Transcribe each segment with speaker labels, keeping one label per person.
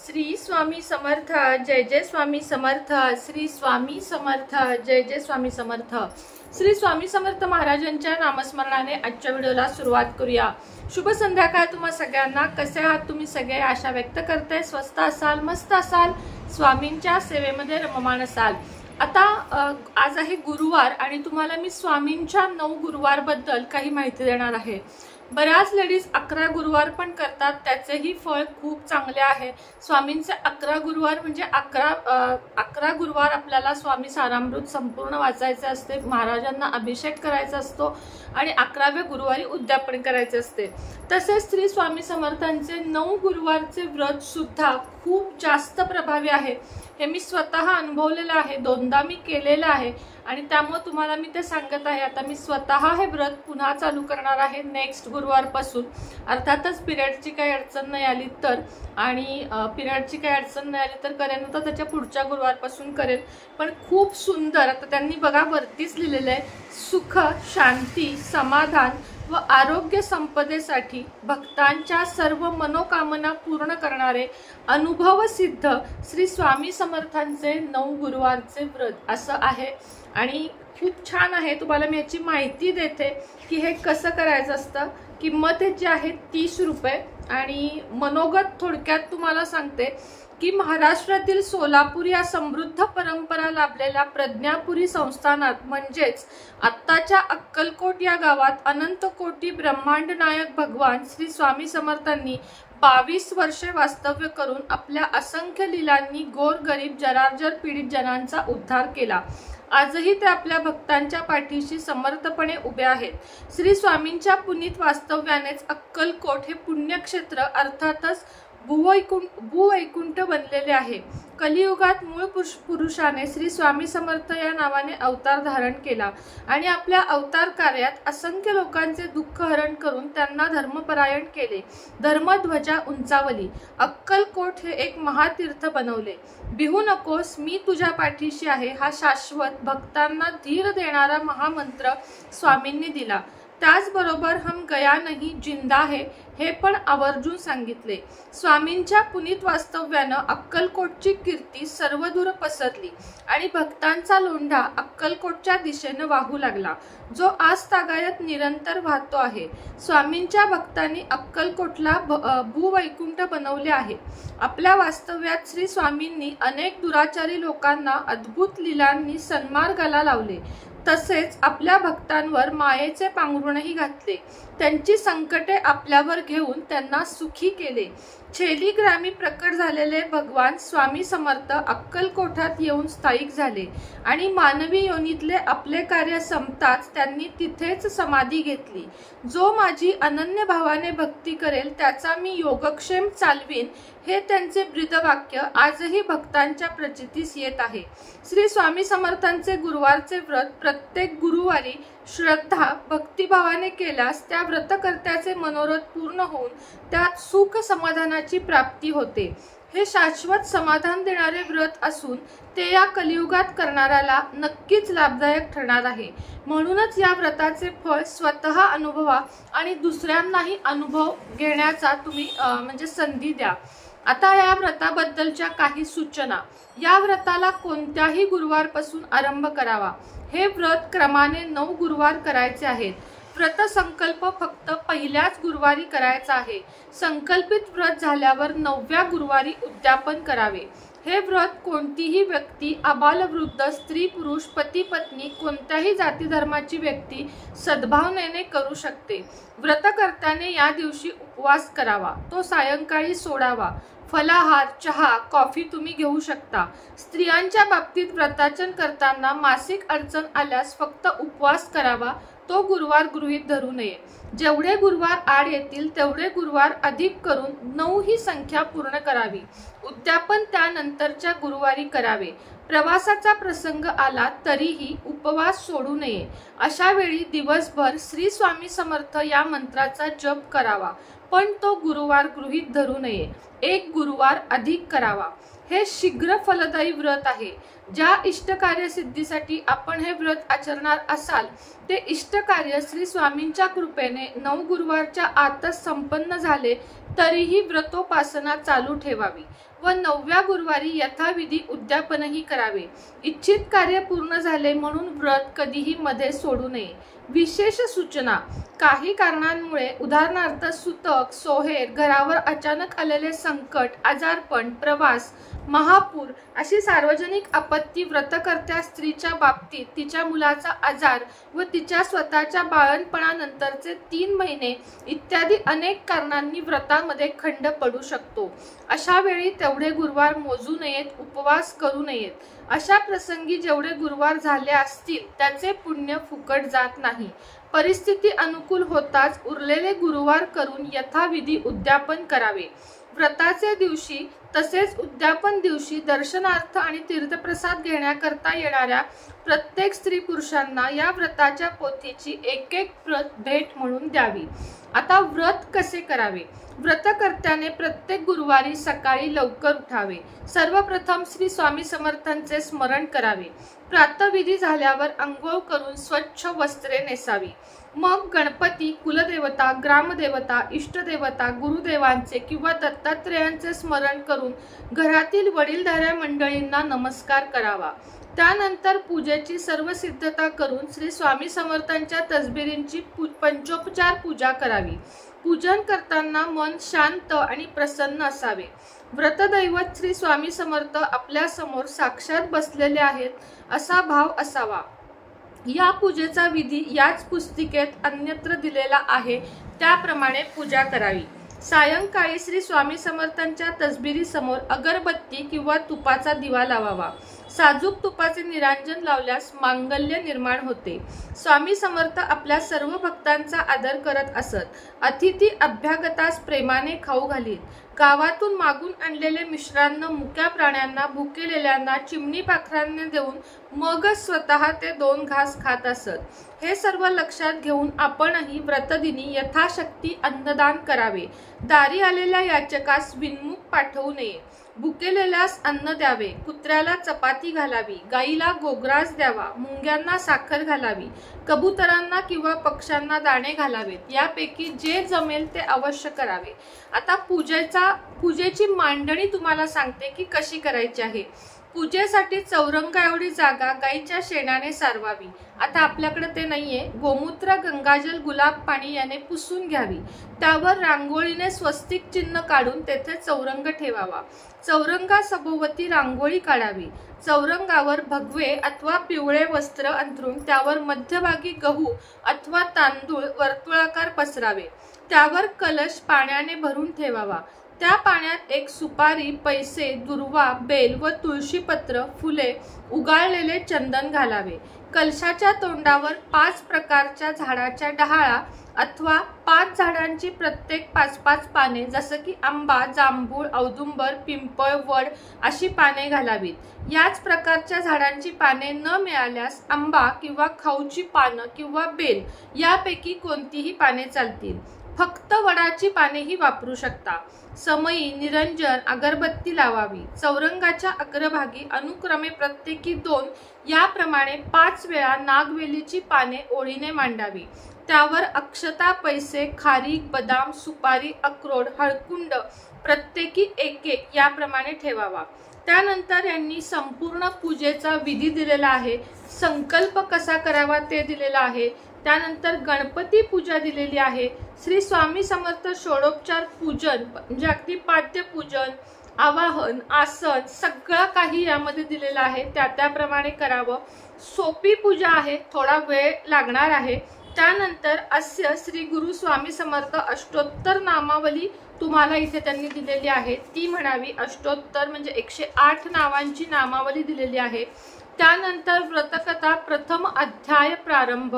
Speaker 1: श्री स्वामी समर्थ। जय जय स्वामी समर्थ। श्री स्वामी समर्थ। जय जय स्वामी समर्थ। श्री स्वामी समर्थ महाराजांच्या नामस्मरणाने आजच्या व्हिडिओला सुरुवात करूया। शुभ संध्याकाळ तुम्हा सगळ्यांना। कसे आहात तुम्ही सगळे? आशा व्यक्त करते स्वस्थ असाल, मस्त असाल, स्वामींच्या सेवेमध्ये रममाण असाल। आता आज आहे गुरुवार आणि तुम्हाला मी स्वामींच्या 9 गुरुवार बद्दल काही माहिती देणार आहे। बऱ्याच लेडीज 11 गुरुवार पण करतात, त्याचेही फळ खूप चांगले आहे। स्वामींचे 11 गुरुवार म्हणजे 11 गुरुवार आपल्याला स्वामी सारामृत संपूर्ण वाचायचे असते, महाराजांना अभिषेक करायचा असतो आणि 11व्या गुरुवारी उद्यापन करायचे असते। तसेच श्री स्वामी समर्थांचे 9 गुरुवारचे व्रत सुद्धा खूप जास्त प्रभावी आहे। हे मी स्वतः अनुभवलेलं आहे, 2दा मी केलेलं आहे आणि त्यामुळे तुम्हाला मी ते सांगत आहे। आता मी स्वतः हे व्रत पुन्हा चालू करणार आहे नेक्स्ट गुरुवारपासून। अर्थातच पिरियडची काही अडचण नाही आली तर, आणि पिरियडची काही अडचण नाही आली तर करेन, तर त्याच्या पुढच्या गुरुवारपासून करेन। पण खूप सुंदर, आता त्यांनी बघा वरतीच लिहिलेलं आहे, सुख, शांती, समाधान व आरोग्य संपदेसाठी भक्तांच्या सर्व मनोकामना पूर्ण करणारे अनुभव सिद्ध श्री स्वामी समर्थांचे 9 गुरुवारचे व्रत असं आहे आणि खूप छान आहे। तुम्हाला मी याची माहिती देते की हे कसं करायचं असतं। किंमत याची आहे 30 रुपये आणि मनोगत थोडक्यात तुम्हाला सांगते की महाराष्ट्रातील सोलापूर या समृद्ध परंपरा लाभलेल्या प्रज्ञापुरी संस्थानात म्हणजेच आत्ताच्या अक्कलकोट या गावात अनंत कोटी ब्रह्मांड नायक भगवान श्री स्वामी समर्थांनी 22 वर्षे वास्तव्य करून आपल्या असंख्य लीलांनी गोरगरीब जरार्जर पीडित जनांचा उद्धार केला। आजही ते आपल्या भक्तांच्या पाठीशी समर्थपणे उभे आहेत। श्री स्वामींच्या पुनीत वास्तव्यानेच अक्कलकोट हे पुण्यक्षेत्र अर्थातच भूवैकुंठ बनलेले आहे। कलियुगात मूळ पुरुषाने श्री स्वामी समर्थ या नावाने अवतार धारण केला आणि आपल्या अवतार कार्यात असंख्य लोकांचे दुःख हरण करून त्यांना धर्मपरायण केले, धर्मध्वजा उंचावली, अक्कलकोट हे एक महातीर्थ बनवले। भिवू नकोस, मी तुझ्या पाठीशी आहे हा शाश्वत भक्तांना धीर देणारा महामंत्र स्वामींनी दिला। त्याचबरोबर हम गया नहीं जिंदा है हे पण आवर्जून सांगितले। स्वामींच्या पुनीत वास्तव्यानं अक्कलकोटची कीर्ती सर्वदूर पसरली आणि भक्तांचा लोंढा अक्कलकोटच्या दिशेनं वाहू लागला, जो आज तागायत निरंतर वाहतो आहे। स्वामींच्या भक्तांनी अक्कलकोटला भूवैकुंठ बनवले आहे। आपल्या वास्तव्यात श्री स्वामींनी अनेक दुराचारी लोकांना अद्भुत लीलांनी सन्मार्गाला लावले, तसेच आपल्या भक्तांवर मायेचे पांघरूणही घातले। त्यांची संकटे आपल्यावर घेऊन त्यांना सुखी केले। छेली ग्रामी प्रकट झालेले भगवान स्वामी समर्थ अक्कलकोटात येऊन स्थायिक झाले आणि मानवी योनीतले आपले कार्य संपताच त्यांनी तिथेच समाधी घेतली। जो माझी अनन्य भावाने भक्ती करेल त्याचा मी योगक्षेम चालवीन हे त्यांचे ब्रीदवाक्य आजही भक्तांच्या प्रचितीस येत आहे। श्री स्वामी समर्थांचे गुरुवारचे व्रत प्रत्येक गुरुवारी श्रद्धा भक्तिभावाने केल्यास त्या व्रतकर्त्याचे मनोरथ पूर्ण होऊन त्यात सुख समाधानाची प्राप्ती होते। हे शाश्वत समाधान देणारे व्रत असून ते या कलियुगात करणाऱ्याला नक्कीच लाभदायक ठरणार आहे। म्हणूनच या व्रताचे फळ स्वतः अनुभवा आणि दुसऱ्यांनाही अनुभव घेण्याचा तुम्ही म्हणजे संधी द्या। आता या व्रताबद्दलच्या काही सूचना। या व्रताला कोणत्याही गुरुवारपासून आरंभ करावा। हे व्रत क्रमाने 9 गुरुवार करायचे आहेत। व्रत संकल्प फक्त पहिल्याच गुरुवारी करायचा आहे। संकल्पित व्रत झाल्यावर 9व्या गुरुवारी उद्यापन करावे। हे व्रत कोणतीही व्यक्ती, आबालवृद्ध, स्त्री पुरुष, पती पत्नी, कोणत्याही जाती धर्माची व्यक्ती सद्भावनेने करू शकते। व्रतकर्त्याने या दिवशी उपवास करावा, तो सायंकाळी सोडावा। फलाहार, चहा, कॉफी तुम्ही घेऊ शकता। स्त्रियांच्या बाबतीत व्रताचरण करताना मासिक अडचण आल्यास फक्त उपवास करावा, तो गुरुवार गृहीत धरू नये। जेवढे गुरुवार आड येतील तेवढे गुरुवार अधिक करून 9 ही संख्या पूर्ण करावी। उद्यापन त्यानंतरच्या गुरुवारी करावे। प्रवासाचा प्रसंग आला तरीही उपवास सोडू नये। अशा वेळी दिवसभर श्री स्वामी समर्थ या मंत्राचा जप करावा, पण तो गुरुवार गृहीत धरू नये। एक गुरुवार अधिक करावा। हे शीघ्र फलदायी व्रत आहे। ज्या इष्टकार्य सिद्धीसाठी आपण हे व्रत आचरणार असाल ते इष्टकार्य श्री स्वामींच्या कृपेने 9 गुरुवारच्या आतच संपन्न झाले तरीही व्रतोपासना चालू ठेवावी व 9व्या गुरुवारी यथाविधी उद्यापनही करावे। इच्छित कार्य पूर्ण झाले म्हणून व्रत कधीही मध्ये सोडू नये। विशेष सूचना, काही कारणांमुळे उदाहरणार्थ सुतक, सोहेर, घरावर अचानक आलेले संकट, आजारपण, प्रवास, महापूर अशी सार्वजनिक आपत्ती, व्रतकर्त्या स्त्रीच्या बाबतीत तिच्या मुलाचा आजार व तिच्या स्वतःच्या बाळणपणानंतरचे 3 महिने इत्यादी अनेक कारणांनी व्रतामध्ये खंड पडू शकतो। अशा वेळी तेवढे गुरुवार मोजू नयेत, उपवास करू नयेत। अशा प्रसंगी जेवढे गुरुवार झाले असतील त्याचे पुण्य फुकट जात नाही। परिस्थिती अनुकूल होताच उरलेले गुरुवार करून यथाविधी उद्यापन करावे। व्रताचे दिवशी तसेच उद्यापन दिवशी दर्शनार्थ आणि तीर्थप्रसाद घेण्याकरता येणाऱ्या प्रत्येक स्त्री पुरुषांना या व्रताच्या पोथीची एक प्रत भेट म्हणून द्यावी। आता व्रत कसे करावे? व्रतकर्त्याने प्रत्येक गुरुवारी सकाळी लवकर उठावे। सर्वप्रथम श्री स्वामी समर्थांचे स्मरण करावे। प्रातःविधी झाल्यावर अंघोळ करून स्वच्छ वस्त्रे नेसावी। मग गणपती, कुलदेवता, ग्रामदेवता, इष्टदेवता, गुरुदेवांचे किंवा दत्तात्रेयांचे स्मरण करून घरातील वडीलधाऱ्या मंडळींना नमस्कार करावा। त्यानंतर पूजेची सर्व सिद्धता करून श्री स्वामी समर्थांच्या तसबिरींची पंचोपचार पूजा करावी। पूजन करताना मन शांत आणि प्रसन्न असावे। व्रतदैवत श्री स्वामी समर्थ आपल्या समोर साक्षात बसलेले आहेत असा भाव असावा। या पूजेचा विधी याच पुस्तिकेत अन्यत्र दिलेला आहे त्याप्रमाणे पूजा करावी। सायंकाळी श्री स्वामी समर्थांच्या तसबिरी समोर अगरबत्ती किंवा तुपाचा दिवा लावावा। साजूक तुपाचे निरांजन लावल्यास मांगल्य निर्माण होते। स्वामी समर्थ आपल्या सर्व भक्तांचा आदर करत असत। अतिथी अभ्यागतास प्रेमाने खाऊ घालीत। गावातून मागून आणलेले मिश्रान्न मुक्या प्राण्यांना, भुकेलेल्यांना चिमणी पाखरांना देऊन मगच स्वतः ते 2 घास खात असत। हे सर्व लक्षात घेऊन आपणही व्रतदिनी यथाशक्ती अन्नदान करावे। दारी आलेल्या याचकास विनमुख पाठवू नये। भुकेलेल्यास अन्न द्यावे। कुत्र्याला चपाती घालावी। गाईला गोग्रास द्यावा। मुंग्यांना साखर घालावी। कबुतरांना किंवा पक्ष्यांना दाणे घालावेत। यापैकी जे जमेल ते अवश्य करावे। आता पूजेची मांडणी तुम्हाला सांगते की कशी करायची आहे। पूजेसाठी चौरंगा एवढी जागा गाईच्या शेणाने सारवावी। आता आपल्याकडे ते नाहीये। गोमूत्र, गंगाजल, गुलाब पाणी याने पुसून घ्यावी। त्यावर रांगोळीने स्वस्तिक चिन्ह काढून तेथे चौरंग ठेवावा। चौरंगा सभोवती रांगोळी काढावी। चौरंगावर भगवे अथवा पिवळे वस्त्र अंथरून त्यावर मध्यभागी गहू अथवा तांदूळ वर्तुळाकार पसरावे। त्यावर कलश पाण्याने भरून ठेवावा। त्या पाण्यात एक सुपारी, पैसे, दुर्वा, बेल व तुळशीपत्र, फुले, उगाळलेले चंदन घालावे। कलशाच्या तोंडावर 5 प्रकारच्या झाडाच्या डहाळा अथवा 5 झाडांची प्रत्येक 5-5 पाने जसे की आंबा, जांभूळ, औदुंबर, पिंपळ, वड अशी पाने घालावीत। याच प्रकारच्या झाडांची पाने न मिळाल्यास आंबा किंवा खाऊची पानं किंवा बेल यापैकी कोणतीही पाने चालतील। फक्त वडाची पानेही वापरू शकता। समई, निरंजन, अगरबत्ती लावावी। चौरंगाच्या अग्रभागी अनुक्रमे प्रत्येकी 2 याप्रमाणे 5 वेळा नागवेलीची पाने ओळीने मांडावी। त्यावर अक्षता, पैसे, खारीक, बदाम, सुपारी, अक्रोड, हळकुंड प्रत्येकी 1-1 याप्रमाणे ठेवावा। त्यानंतर यांनी संपूर्ण पूजेचा विधी दिलेला आहे। संकल्प कसा करावा ते दिलेला आहे। त्यानंतर गणपती पूजा दिलेली आहे। श्री स्वामी समर्थ षोडोपचार पूजन म्हणजे अगदी पाद्य पूजन, आवाहन, आसन सगळं काही यामध्ये दिलेलं आहे। त्याप्रमाणे करावं। सोपी पूजा आहे, थोडा वेळ लागणार आहे। त्यानंतर अस्य श्री गुरु स्वामी समर्थ अष्टोत्तर नामावली तुम्हाला इथे त्यांनी दिलेली आहे ती म्हणावी। अष्टोत्तर म्हणजे 108 नावांची नामावली दिलेली आहे। त्यानंतर व्रतकथा प्रथम अध्याय प्रारंभ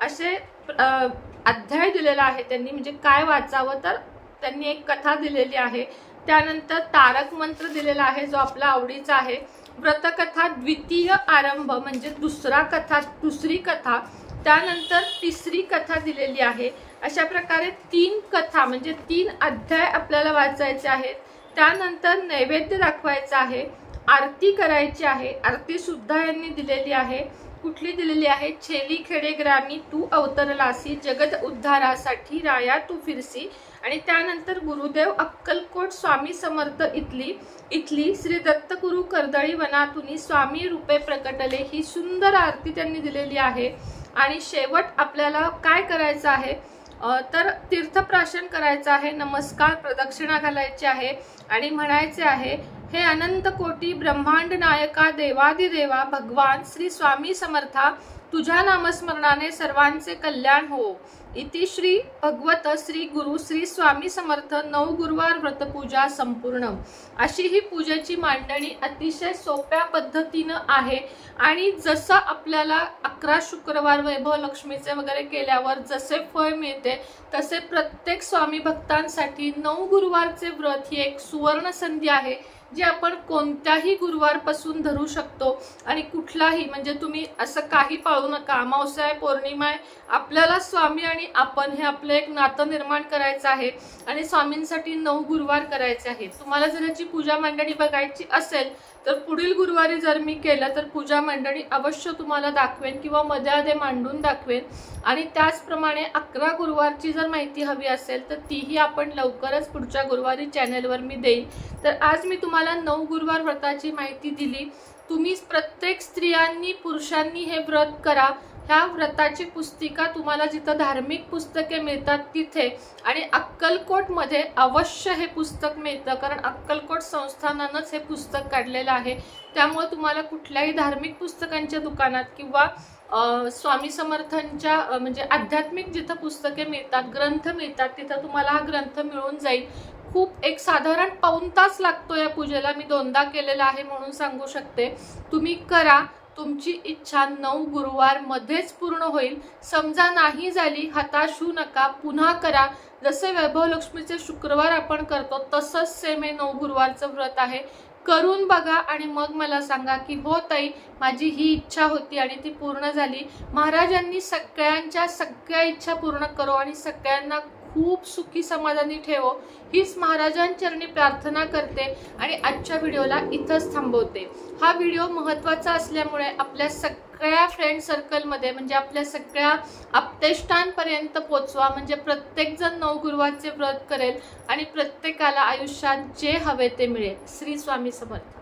Speaker 1: असे अध्याय दिलेला आहे त्यांनी, म्हणजे काय वाचावं तर त्यांनी एक कथा दिलेली आहे। त्यानंतर तारक मंत्र दिलेला आहे जो आपला आवडीचा आहे। व्रतकथा द्वितीय आरंभ म्हणजे दुसरी कथा, त्यानंतर तिसरी कथा दिलेली आहे। अशा प्रकारे 3 कथा म्हणजे 3 अध्याय आपल्याला वाचायचे आहेत। त्यानंतर नैवेद्य दाखवायचा आहे, आरती करायची आहे। आरती सुद्धा यांनी दिलेली आहे। कुठली दिलेली आहे? छेली खेडे ग्रामी तू अवतरलासी, जगत उद्धारासाठी राया तू फिरसी। आणि त्यानंतर गुरुदेव अक्कलकोट स्वामी समर्थ इथली श्री दत्तगुरु कर्दळी वनातुनी स्वामी रूपे प्रकटले, ही सुंदर आरती त्यांनी दिलेली आहे। आणि शेवट आपल्याला काय करायचं आहे तर तीर्थप्राशन करायचं आहे, नमस्कार प्रदक्षिणा घालायची आहे आणि म्हणायचे आहे, हे अनंत कोटी ब्रह्मांड नायका देवादिदेवा भगवान श्री स्वामी समर्था, तुझ्या नामस्मरणाने सर्वांचे कल्याण हो। इति श्री भगवत श्री गुरु श्री स्वामी समर्थ नऊ गुरुवार व्रतपूजा संपूर्ण। अशी ही पूजेची मांडणी अतिशय सोप्या पद्धतीनं आहे। आणि जसं आपल्याला 11 शुक्रवार वैभव लक्ष्मीचे वगैरे केल्यावर जसे फळ मिळते, तसे प्रत्येक स्वामी भक्तांसाठी 9 गुरुवारचे व्रत ही एक सुवर्ण संधी आहे, जे आपण कोणत्याही गुरुवारपासून धरू शकतो। आणि कुठलाही म्हणजे तुम्ही असं काही पाळू नका, अमावस्या आहे, पौर्णिमा आहे, आपल्याला स्वामी आणि आपण हे आपलं एक नातं निर्माण करायचं आहे आणि स्वामींसाठी 9 गुरुवार करायचे आहेत। तुम्हाला जर याची पूजा मंडळी बघायची असेल तर पुढील गुरुवारी जर मी केलं तर पूजा मंडळी अवश्य तुम्हाला दाखवेन किंवा मध्ये मांडून दाखवेन। आणि त्याचप्रमाणे 11 गुरुवारची जर माहिती हवी असेल तर तीही आपण लवकरच पुढच्या गुरुवारी चॅनलवर मी देईन। तर आज मी तुम्हाला 9 गुरुवार व्रताची माहिती दिली। तुम्ही प्रत्येक स्त्रियांनी पुरुषांनी हे व्रत करा। ह्या व्रताची पुस्तिका तुम्हाला जिथं धार्मिक पुस्तके मिळतात तिथे आणि अक्कलकोट मध्ये अवश्य हे पुस्तक मिळतं, कारण अक्कलकोट संस्थानानंच हे पुस्तक काढलेलं आहे। त्यामुळे तुम्हाला कुठल्याही धार्मिक पुस्तकांच्या दुकानात किंवा स्वामी समर्थांच्या म्हणजे आध्यात्मिक जिथं पुस्तके मिळतात, ग्रंथ मिळतात, तिथं तुम्हाला हा ग्रंथ मिळून जाईल। खूप एक साधारण पाऊण तास लागतो या पूजेला, मी 2दा केलेला आहे म्हणून सांगू शकते। तुम्ही करा, तुमची इच्छा 9 गुरुवार मध्येच पूर्ण होईल। समजा नाही झाली हताश होऊ नका, पुन्हा करा। जसे वैभव लक्ष्मीचे शुक्रवार आपण करतो तसंच सेम हे 9 गुरुवारचं व्रत आहे। करून बघा आणि मग मला सांगा की हो ताई माझी ही इच्छा होती आणि ती पूर्ण झाली। महाराजांनी सगळ्यांच्या सगळ्या इच्छा पूर्ण करो आणि सगळ्यांना खूप सुखी समाधानी ठेवो, हीच महाराजांचरणी प्रार्थना करते आणि आजच्या व्हिडिओला इथंच थांबवते। हा व्हिडिओ महत्त्वाचा असल्यामुळे आपल्या सगळ्या फ्रेंड सर्कलमध्ये म्हणजे आपल्या सगळ्या आप्तेष्टांपर्यंत पोचवा, म्हणजे प्रत्येकजण 9 गुरुवारचे व्रत करेल आणि प्रत्येकाला आयुष्यात जे हवे ते मिळेल। श्री स्वामी समर्थ।